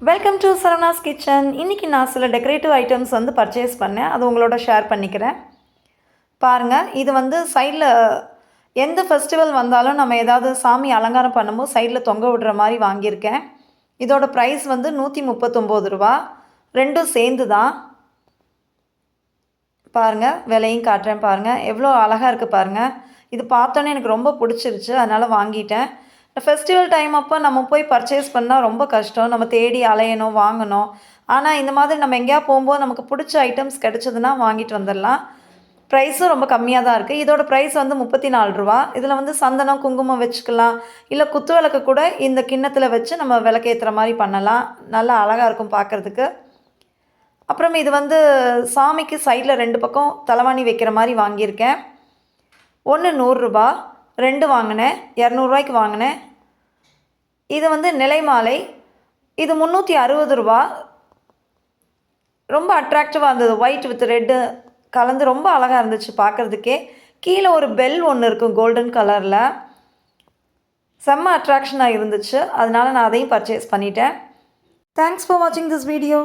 Welcome to Saravanas kitchen. இன்றைக்கி நான் சில டெக்கரேட்டிவ் ஐட்டம்ஸ் வந்து பர்ச்சேஸ் பண்ணேன். அது உங்களோட ஷேர் பண்ணிக்கிறேன். பாருங்கள், இது வந்து சைடில் எந்த ஃபெஸ்டிவல் வந்தாலும் நம்ம ஏதாவது சாமி அலங்காரம் பண்ணும்போது சைடில் தொங்க விடுற மாதிரி வாங்கியிருக்கேன். இதோட ப்ரைஸ் வந்து ரூ. 139. ரெண்டும் சேர்ந்து தான். பாருங்கள், விலையும் காட்டுறேன். பாருங்கள் எவ்வளோ அழகாக இருக்குது பாருங்கள். இது பார்த்தோன்னே எனக்கு ரொம்ப பிடிச்சிருச்சு, அதனால் வாங்கிட்டேன். ஃபெஸ்டிவல் டைம் அப்போ நம்ம போய் பர்ச்சேஸ் பண்ணால் ரொம்ப கஷ்டம். நம்ம தேடி அலையணும், வாங்கணும். ஆனால் இந்த மாதிரி நம்ம எங்கேயா போகும்போது நமக்கு பிடிச்ச ஐட்டம்ஸ் கிடச்சதுன்னா வாங்கிட்டு வந்துடலாம். ப்ரைஸும் ரொம்ப கம்மியாக தான் இருக்குது. இதோட ப்ரைஸ் வந்து ரூ. 34. இதில் வந்து சந்தனம், குங்குமம் வச்சுக்கலாம். இல்லை குத்து விளக்கு கூட இந்த கிண்ணத்தில் வச்சு நம்ம விளக்கேற்றுற மாதிரி பண்ணலாம். நல்லா அழகாக இருக்கும் பார்க்குறதுக்கு. அப்புறம் இது வந்து சாமிக்கு சைடில் 2 பக்கம் தலைவாணி வைக்கிற மாதிரி வாங்கியிருக்கேன். ஒன்று ரூ. 100, 2 வாங்கினேன். ரூ. 200 வாங்கினேன். இது வந்து நிலை மாலை. இது ரூ. 360. ரொம்ப அட்ராக்டிவாக இருந்தது. ஒயிட் வித் ரெட்டு கலந்து ரொம்ப அழகாக இருந்துச்சு பார்க்குறதுக்கே. கீழே ஒரு பெல் ஒன்று இருக்கும் கோல்டன் கலரில். செம்ம அட்ராக்ஷனாக இருந்துச்சு. அதனால் நான் அதையும் பர்ச்சேஸ் பண்ணிட்டேன். தேங்க்ஸ் ஃபார் வாட்சிங் திஸ் வீடியோ.